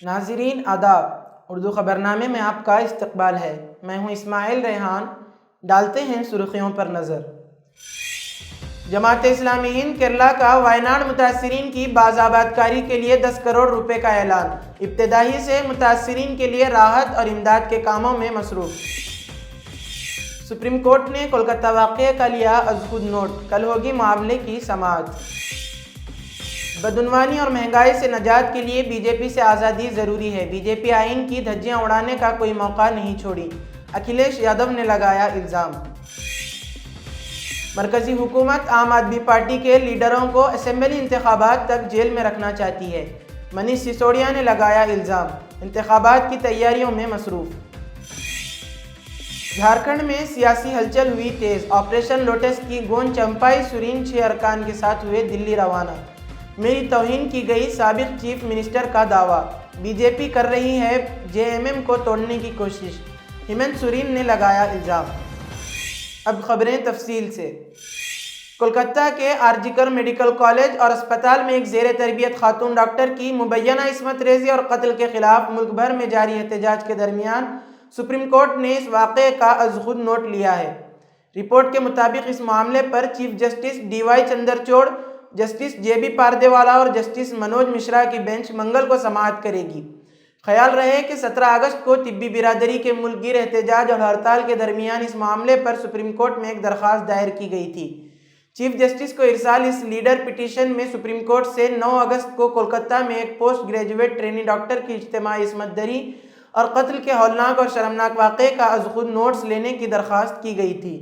नाज़रीन आदाब, उर्दू ख़बरनामे में आपका इस्तकबाल है। मैं हूँ इस्माइल रेहान। डालते हैं सुर्खियों पर नज़र। जमात इस्लामी हिंद केरला का वायनाड मुतासिरीन की बाज़ाबादकारी के लिए 10 करोड़ रुपए का ऐलान। इब्तिदाई से मुतासिरीन के लिए राहत और इमदाद के कामों में मसरूफ़। सुप्रीम कोर्ट ने कोलकाता वाक़े का लिया अज़-खुद नोट। कल होगी मामले की समाअत। बदउनवानी और महंगाई से नजात के लिए बीजेपी से आज़ादी ज़रूरी है। बीजेपी आइन की धज्जियां उड़ाने का कोई मौका नहीं छोड़ी, अखिलेश यादव ने लगाया इल्ज़ाम। मरकज़ी हुकूमत आम आदमी पार्टी के लीडरों को असेंबली इंतखाबात तक जेल में रखना चाहती है, मनीष सिसोदिया ने लगाया इल्ज़ाम। इंतखाबात की तैयारियों में मसरूफ़। झारखंड में सियासी हलचल हुई तेज़। ऑपरेशन लोटस की गूंज चंपाई सुरीन 6 अरकान के साथ हुए दिल्ली रवाना। मेरी तौहीन की गई, साबिक चीफ मिनिस्टर का दावा। बीजेपी कर रही है जेएमएम को तोड़ने की कोशिश, हेमंत सोरेन ने लगाया इल्ज़ाम। अब खबरें तफसील से। कोलकाता के आरजीकर मेडिकल कॉलेज और अस्पताल में एक ज़ेर तरबियत खातून डॉक्टर की मुबैना इस्मत रेज़ी और कत्ल के खिलाफ मुल्क भर में जारी एहतजाज के दरमियान सुप्रीम कोर्ट ने इस वाक़े का अज़-खुद नोट लिया है। रिपोर्ट के मुताबिक इस मामले पर chief justice DY Chandrachud, justice JB पारदेवाला और जस्टिस मनोज मिश्रा की बेंच मंगल को समाअत करेगी। ख्याल रहे कि 17 अगस्त को तिब्बी बिरादरी के मुल्कगीर एहतजाज और हड़ताल के दरमियान इस मामले पर सुप्रीम कोर्ट में एक दरख्वास्त दायर की गई थी। चीफ जस्टिस को इरसाल इस लीडर पिटीशन में सुप्रीम कोर्ट से 9 अगस्त को कोलकाता में एक पोस्ट ग्रेजुएट ट्रेनी डॉक्टर की इज्तिमाई इस्मत दरी और कत्ल के हौलनाक और शर्मनाक वाक़े का अज़-खुद नोट्स लेने की दरख्वास्त की गई थी।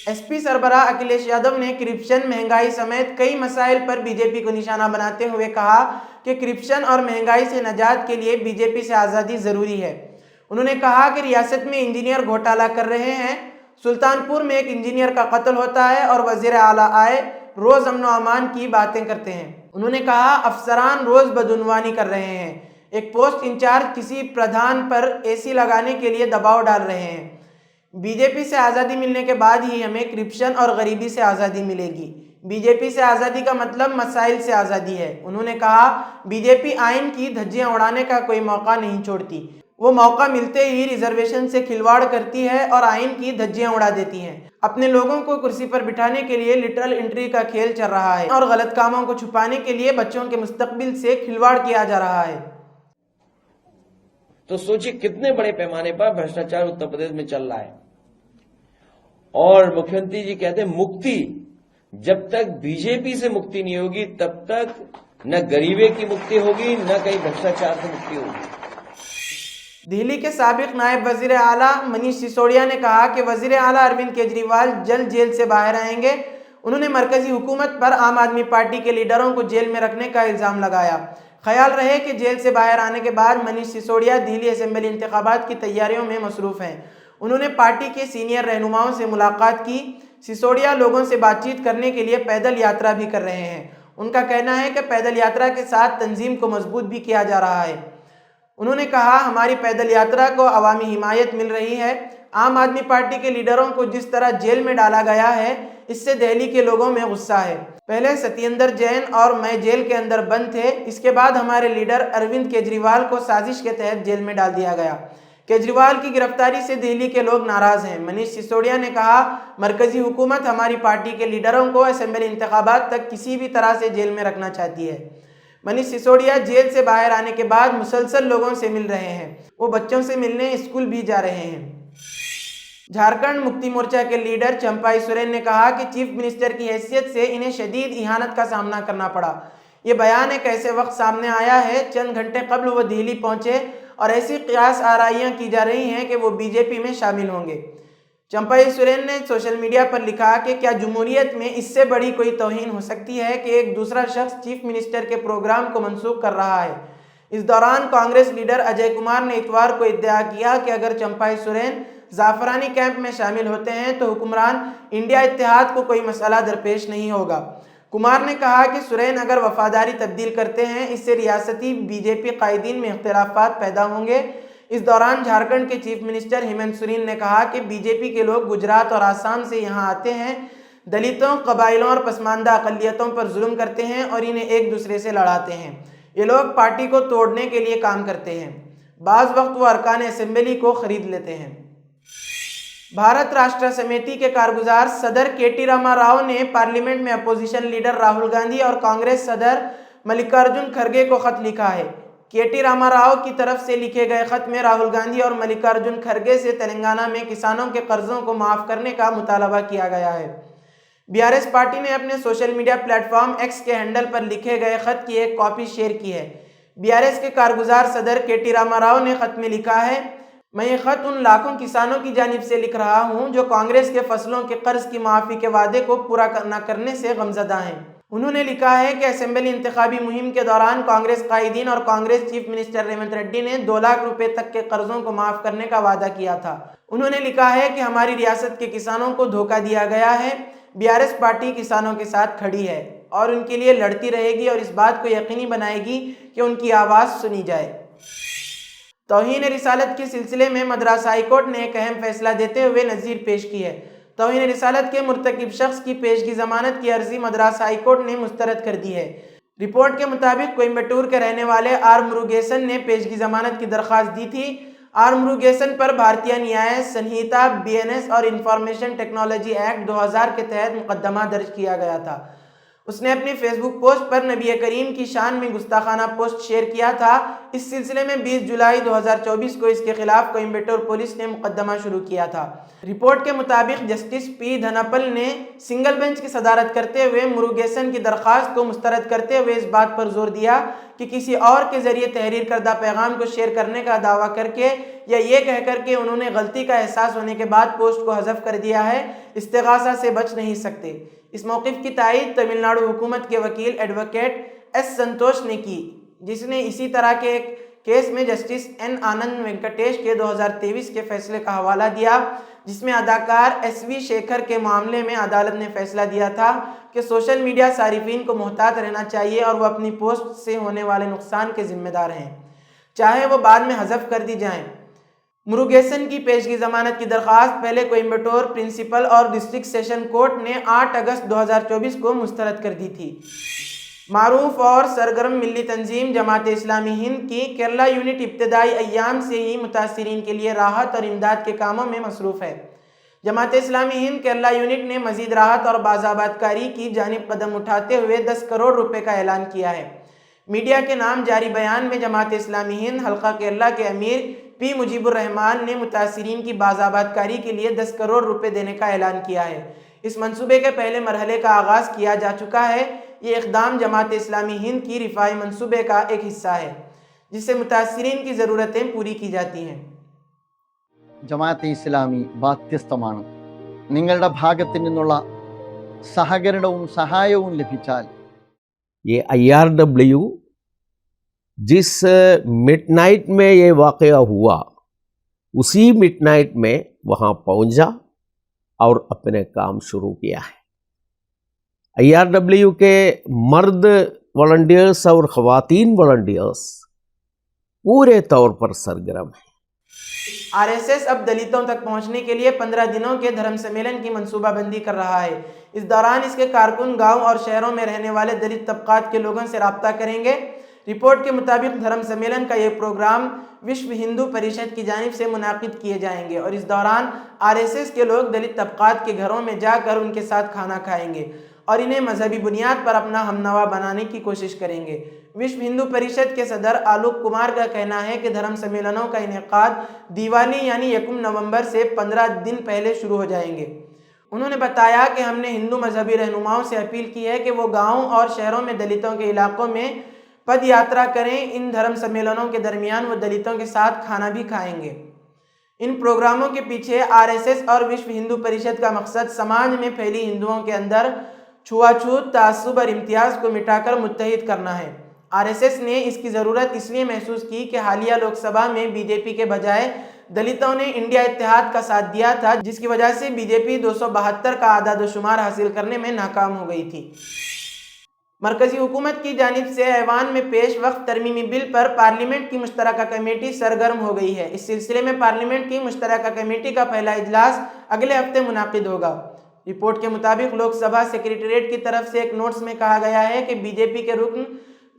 SP सरबराह अखिलेश यादव ने करप्शन, महंगाई समेत कई मसाइल पर बीजेपी को निशाना बनाते हुए कहा कि करप्शन और महंगाई से नजात के लिए बीजेपी से आज़ादी ज़रूरी है। उन्होंने कहा कि रियासत में इंजीनियर घोटाला कर रहे हैं। सुल्तानपुर में एक इंजीनियर का कत्ल होता है और वज़ीर आला आए रोज़ अमन व अमान की बातें करते हैं। उन्होंने कहा अफसरान रोज़ बदउनवानी कर रहे हैं। एक पोस्ट इंचार्ज किसी प्रधान पर AC लगाने के लिए दबाव डाल रहे हैं। बीजेपी से आज़ादी मिलने के बाद ही हमें करप्शन और गरीबी से आज़ादी मिलेगी। बीजेपी से आज़ादी का मतलब मसाइल से आज़ादी है। उन्होंने कहा बीजेपी आइन की धज्जियां उड़ाने का कोई मौका नहीं छोड़ती। वो मौका मिलते ही रिजर्वेशन से खिलवाड़ करती है और आइन की धज्जियां उड़ा देती हैं। अपने लोगों को कुर्सी पर बिठाने के लिए लिटरल एंट्री का खेल चल रहा है और गलत कामों को छुपाने के लिए बच्चों के मुस्तकबिल से खिलवाड़ किया जा रहा है। तो सोचिए कितने बड़े पैमाने पर भ्रष्टाचार उत्तर प्रदेश में चल रहा है। और मुख्यमंत्री जी कहते हैं मुक्ति, जब तक बीजेपी से मुक्ति नहीं होगी तब तक न गरीबी की मुक्ति होगी न कहीं भ्रष्टाचार से मुक्ति होगी। दिल्ली के साबिक नायब वजीर आला मनीष सिसोदिया ने कहा कि वजीर आला अरविंद केजरीवाल जल्द जेल से बाहर आएंगे। उन्होंने मरकजी हुकूमत पर आम आदमी पार्टी के लीडरों को जेल में रखने का इल्ज़ाम लगाया। ख्याल रहे कि जेल से बाहर आने के बाद मनीष सिसोदिया दिल्ली असेंबली इंतखाबात की तैयारियों में मसरूफ़ हैं। उन्होंने पार्टी के सीनियर रहनुमाओं से मुलाकात की। सिसोदिया लोगों से बातचीत करने के लिए पैदल यात्रा भी कर रहे हैं। उनका कहना है कि पैदल यात्रा के साथ तंजीम को मजबूत भी किया जा रहा है। उन्होंने कहा हमारी पैदल यात्रा को अवामी हिमायत मिल रही है। आम आदमी पार्टी के लीडरों को जिस तरह जेल में डाला गया है इससे दिल्ली के लोगों में गुस्सा है। पहले सत्येंद्र जैन और मैं जेल के अंदर बंद थे, इसके बाद हमारे लीडर अरविंद केजरीवाल को साजिश के तहत जेल में डाल दिया गया। केजरीवाल की गिरफ्तारी से दिल्ली के लोग नाराज हैं। मनीष सिसोदिया ने कहा मरकजी हुकूमत हमारी पार्टी के लीडरों को असेंबली इंतखाबात तक किसी भी तरह से जेल में रखना चाहती है। मनीष सिसोदिया जेल से बाहर आने के बाद मुसलसल लोगों से मिल रहे हैं। वो बच्चों से मिलने स्कूल भी जा रहे हैं। झारखंड मुक्ति मोर्चा के लीडर चंपाई सोरेन ने कहा कि चीफ मिनिस्टर की हैसियत से इन्हें शदीद इहानत का सामना करना पड़ा। ये बयान एक ऐसे वक्त सामने आया है चंद घंटे कबल वो दिल्ली पहुंचे और ऐसी क़ियास आराइयाँ की जा रही हैं कि वो बीजेपी में शामिल होंगे। चंपाई सोरेन ने सोशल मीडिया पर लिखा कि क्या जमहूरियत में इससे बड़ी कोई तौहीन हो सकती है कि एक दूसरा शख्स चीफ मिनिस्टर के प्रोग्राम को मनसूख कर रहा है। इस दौरान कांग्रेस लीडर अजय कुमार ने इतवार को इद्दिया किया कि अगर चंपाई सोरेन जाफरानी कैंप में शामिल होते हैं तो हुक्मरान इंडिया इत्तेहाद को कोई मसला दरपेश नहीं होगा। कुमार ने कहा कि सोरेन अगर वफादारी तब्दील करते हैं इससे रियासती बीजेपी कायदीन में इख्तिलाफात पैदा होंगे। इस दौरान झारखंड के चीफ मिनिस्टर हेमंत सोरेन ने कहा कि बीजेपी के लोग गुजरात और आसाम से यहाँ आते हैं, दलितों, कबाइलों और पसमानदा अक़लियतों पर जुल्म करते हैं और इन्हें एक दूसरे से लड़ाते हैं। یہ لوگ پارٹی کو توڑنے کے لیے کام کرتے ہیں، بعض وقت وہ ارکان اسمبلی کو خرید لیتے ہیں۔ بھارت راشٹر سمیتی کے کارگزار صدر کے ٹی راما راؤ نے پارلیمنٹ میں اپوزیشن لیڈر راہل گاندھی اور کانگریس صدر ملکارجن کھڑگے کو خط لکھا ہے۔ کے ٹی راما راؤ کی طرف سے لکھے گئے خط میں راہل گاندھی اور ملکارجن کھڑگے سے تلنگانہ میں کسانوں کے قرضوں کو معاف کرنے کا مطالبہ کیا گیا ہے۔ بی آر ایس پارٹی نے اپنے social media plate form x کے ہینڈل پر لکھے گئے خط کی ایک کاپی شیئر کی ہے۔ بی آر ایس کے کارگزار صدر کے ٹی راما راؤ نے خط میں لکھا ہے، میں یہ خط ان لاکھوں کسانوں کی جانب سے لکھ رہا ہوں جو کانگریس کے فصلوں کے قرض کی معافی کے وعدے کو پورا نہ کرنے سے غمزدہ ہیں۔ انہوں نے لکھا ہے کہ اسمبلی انتخابی مہم کے دوران کانگریس قائدین اور کانگریس چیف منسٹر ریونت ریڈی نے 2 لاکھ روپے تک کے قرضوں کو معاف کرنے کا وعدہ کیا تھا۔ انہوں نے لکھا ہے کہ ہماری ریاست کے کسانوں کو دھوکہ دیا گیا ہے۔ بی آر ایس پارٹی کسانوں کے ساتھ کھڑی ہے اور ان کے لیے لڑتی رہے گی اور اس بات کو یقینی بنائے گی کہ ان کی آواز سنی جائے۔ توہین رسالت کے سلسلے میں مدراس ہائی کورٹ نے ایک اہم فیصلہ دیتے ہوئے نظیر پیش کی ہے۔ توہین رسالت کے مرتکب شخص کی پیشگی ضمانت کی عرضی مدراس ہائی کورٹ نے مسترد کر دی ہے۔ رپورٹ کے مطابق کوئمبٹور کے رہنے والے آر مروگیسن نے پیشگی ضمانت کی درخواست دی تھی۔ آر مروگیسن پر Bharatiya Nyaya Sanhita B N S اور انفارمیشن ٹیکنالوجی ایکٹ 2000 کے تحت مقدمہ درج کیا گیا تھا۔ اس نے اپنی فیس بک پوسٹ پر نبی کریم کی شان میں گستاخانہ پوسٹ شیئر کیا تھا۔ اس سلسلے میں 20 جولائی 2024 کو اس کے خلاف کوئمبٹور پولیس نے مقدمہ شروع کیا تھا۔ رپورٹ کے مطابق جسٹس پی دھنپل نے سنگل بینچ کی صدارت کرتے ہوئے مروگیسن کی درخواست کو مسترد کرتے ہوئے اس بات پر زور دیا کہ کسی اور کے ذریعے تحریر کردہ پیغام کو شیئر کرنے کا دعویٰ کر کے یا یہ کہہ کر کہ انہوں نے غلطی کا احساس ہونے کے بعد پوسٹ کو حذف کر دیا ہے، استغاثہ سے بچ نہیں سکتے۔ اس موقف کی تائید تمل ناڈو حکومت کے وکیل ایڈوکیٹ ایس سنتوش نے کی، جس نے اسی طرح کے ایک کیس میں جسٹس این آنند وینکٹیش کے 2023 کے فیصلے کا حوالہ دیا، جس میں اداکار ایس وی شیکھر کے معاملے میں عدالت نے فیصلہ دیا تھا کہ سوشل میڈیا صارفین کو محتاط رہنا چاہیے اور وہ اپنی پوسٹ سے ہونے والے نقصان کے ذمہ دار ہیں، چاہے وہ بعد میں حذف کر دی جائیں۔ مروگیسن کی پیشگی ضمانت کی درخواست پہلے کوئمبٹور پرنسپل اور ڈسٹرکٹ سیشن کورٹ نے 8 اگست 2024 کو مسترد کر دی تھی۔ معروف اور سرگرم ملی تنظیم جماعت اسلامی ہند کی کیرلا یونٹ ابتدائی ایام سے ہی متاثرین کے لیے راحت اور امداد کے کاموں میں مصروف ہے۔ جماعت اسلامی ہند کیرلا یونٹ نے مزید راحت اور بازآباد کاری کی جانب قدم اٹھاتے ہوئے 10 کروڑ روپے کا اعلان کیا ہے۔ میڈیا کے نام جاری بیان میں جماعت اسلامی ہند حلقہ کیرلا کے امیر پی مجیب الرحمان نے متاثرین کی بازآباد کاری کے لیے 10 کروڑ روپے دینے کا اعلان کیا ہے۔ اس منصوبے کے پہلے مرحلے کا آغاز کیا جا چکا ہے۔ یہ اقدام جماعت اسلامی ہند کی رفاہی منصوبے کا ایک حصہ ہے، جس سے متاثرین کی ضرورتیں پوری کی جاتی ہیں۔ ജമാഅത്തെ ഇസ്ലാമി ബാധ്യസ്ഥമാണ്. നിങ്ങളുടെ ഭാഗത്തു നിന്നുള്ള സഹകരണവും സഹായവും ലഭിച്ചാൽ یہ IRW جس مڈ نائٹ میں یہ واقعہ ہوا اسی مڈ نائٹ میں وہاں پہنچا اور اپنے کام شروع کیا ہے۔ IRW کے مرد والنٹیئرس اور خواتین والنٹیئرس پورے طور پر سرگرم ہیں۔ RSS اب دلتوں تک پہنچنے کے لیے 15 دنوں کے دھرم سمیلن کی منصوبہ بندی کر رہا ہے۔ اس دوران اس کے کارکن گاؤں اور شہروں میں رہنے والے دلت طبقات کے لوگوں سے رابطہ کریں گے۔ رپورٹ کے مطابق دھرم سمیلن کا یہ پروگرام وشو ہندو پریشد کی جانب سے منعقد کیے جائیں گے اور اس دوران RSS کے لوگ دلت طبقات کے گھروں میں جا کر ان کے ساتھ کھانا کھائیں گے اور انہیں مذہبی بنیاد پر اپنا ہم نوا بنانے کی کوشش کریں گے۔ وشو ہندو پریشد کے صدر آلوک کمار کا کہنا ہے کہ دھرم سمیلنوں کا انعقاد دیوالی یعنی 1 نومبر سے 15 دن پہلے شروع ہو جائیں گے۔ انہوں نے بتایا کہ ہم نے ہندو مذہبی رہنماؤں سے اپیل کی ہے کہ وہ گاؤں اور شہروں میں دلتوں کے علاقوں میں پد یاترا کریں۔ ان دھرم سمیلنوں کے درمیان وہ دلتوں کے ساتھ کھانا بھی کھائیں گے۔ ان پروگراموں کے پیچھے RSS اور وشو ہندو پریشد کا مقصد سماج میں پھیلی ہندوؤں کے اندر چھوا چھوت، تعصب اور امتیاز کو مٹا کر متحد کرنا ہے۔ RSS نے اس کی ضرورت اس لیے محسوس کی کہ حالیہ لوک سبھا میں BJP کے بجائے دلتوں نے انڈیا اتحاد کا ساتھ دیا تھا، جس کی وجہ سے BJP 272 کا اعداد و شمار حاصل کرنے میں ناکام ہو گئی تھی۔ مرکزی حکومت کی جانب سے ایوان میں پیش وقت ترمیمی بل پر پارلیمنٹ کی مشترکہ کمیٹی سرگرم ہو گئی ہے۔ اس سلسلے میں پارلیمنٹ کی مشترکہ کمیٹی کا پہلا اجلاس اگلے ہفتے منعقد ہوگا۔ رپورٹ کے مطابق لوک سبھا سیکریٹریٹ کی طرف سے ایک نوٹس میں کہا گیا ہے کہ BJP کے رکن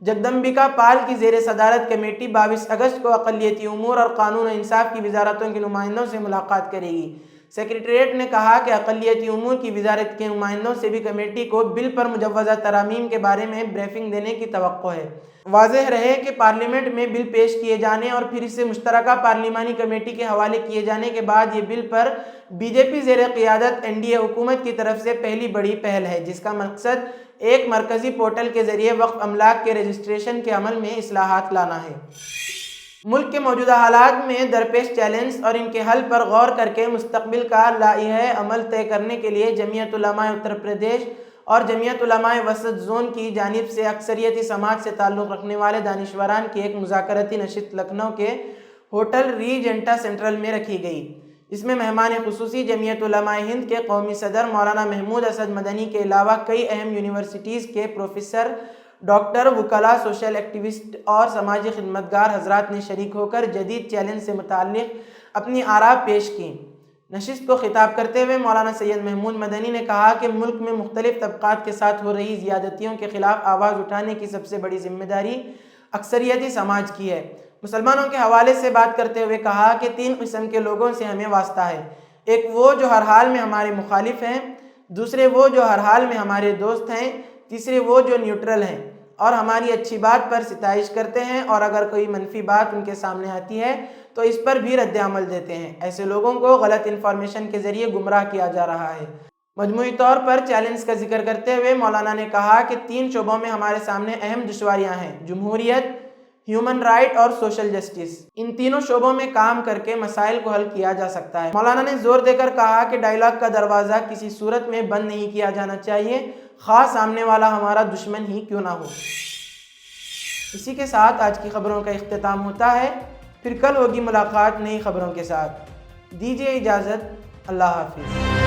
जगदम्बिका पाल की ज़ेर सदारत कमेटी 22 अगस्त को अक़लियती उमूर और कानून और इंसाफ की वजारतों के नुमाइंदों से मुलाकात करेगी। सेक्रेटेरिएट ने कहा कि अक़लियती उमूर की वजारत के नुमाइंदों से भी कमेटी को बिल पर मुजव्वज़ा तरामीम के बारे में ब्रीफिंग देने की तवक्को है। वाज़ेह रहे कि पार्लियामेंट में बिल पेश किए जाने और फिर इसे मुश्तरका पार्लिमानी कमेटी के हवाले किए जाने के बाद ये बिल पर बीजेपी ज़ेर क़ियादत एनडीए हुकूमत की तरफ से पहली बड़ी पहल है, जिसका मकसद एक मरकज़ी पोर्टल के ज़रिए वक्फ अमलाक के रजिस्ट्रेशन के अमल में इस्लाहात लाना है। मुल्क के मौजूदा हालात में दरपेश चैलेंज और इनके हल पर गौर करके मुस्तक़बिल का लाइहे अमल तय करने के लिए जमीयत उलमाए उत्तर प्रदेश और जमीयत उलमाए वसत ज़ोन की जानिब से अक्सरियती समाज से ताल्लुक़ रखने वाले दानिशवरान की एक मुज़ाकरती नशिस्त लखनऊ के होटल रीजेंटा सेंट्रल में रखी गई। इसमें मेहमान खुसूसी जमीयत उलमाए हिंद के कौमी सदर मौलाना महमूद असद मदनी के अलावा कई अहम यूनिवर्सिटीज़ के प्रोफेसर, डॉक्टर, वकला, सोशल एक्टिविस्ट और समाजी खिदमतगार हजरात ने शरीक होकर जदीद चैलेंज से मुताल्लिक़ अपनी आरा पेश की। नशिस्त को खिताब करते हुए मौलाना सैयद महमूद मदनी ने कहा कि मुल्क में मुख्तलिफ तबक़ात के साथ हो रही ज़ियादतियों के ख़िलाफ़ आवाज़ उठाने की सबसे बड़ी ज़िम्मेदारी अक्सरियती समाज की है। मुसलमानों के हवाले से बात करते हुए कहा कि 3 किस्म के लोगों से हमें वास्ता है। एक वो जो हर हाल में हमारे मुखालिफ हैं, दूसरे वो जो हर हाल में हमारे दोस्त हैं, तीसरे वो जो न्यूट्रल हैं और हमारी अच्छी बात पर सिताइश करते हैं और अगर कोई मनफी बात उनके सामने आती है तो इस पर भी रद्द अमल देते हैं। ऐसे लोगों को गलत इन्फॉर्मेशन के ज़रिए गुमराह किया जा रहा है। मजमूई तौर पर चैलेंज का जिक्र करते हुए मौलाना ने कहा कि 3 शोबों में हमारे सामने अहम दुश्वारियाँ हैं: जमहूरियत, ह्यूमन राइट और सोशल जस्टिस। इन तीनों शोबों में काम करके मसाइल को हल किया जा सकता है। मौलाना ने जोर देकर कहा कि डायलॉग का दरवाज़ा किसी सूरत में बंद नहीं किया जाना चाहिए, ख़ास सामने वाला हमारा दुश्मन ही क्यों ना हो। इसी के साथ आज की खबरों का इख्तिताम होता है। फिर कल होगी मुलाकात नई खबरों के साथ। दीजिए इजाज़त। अल्लाह हाफिज़।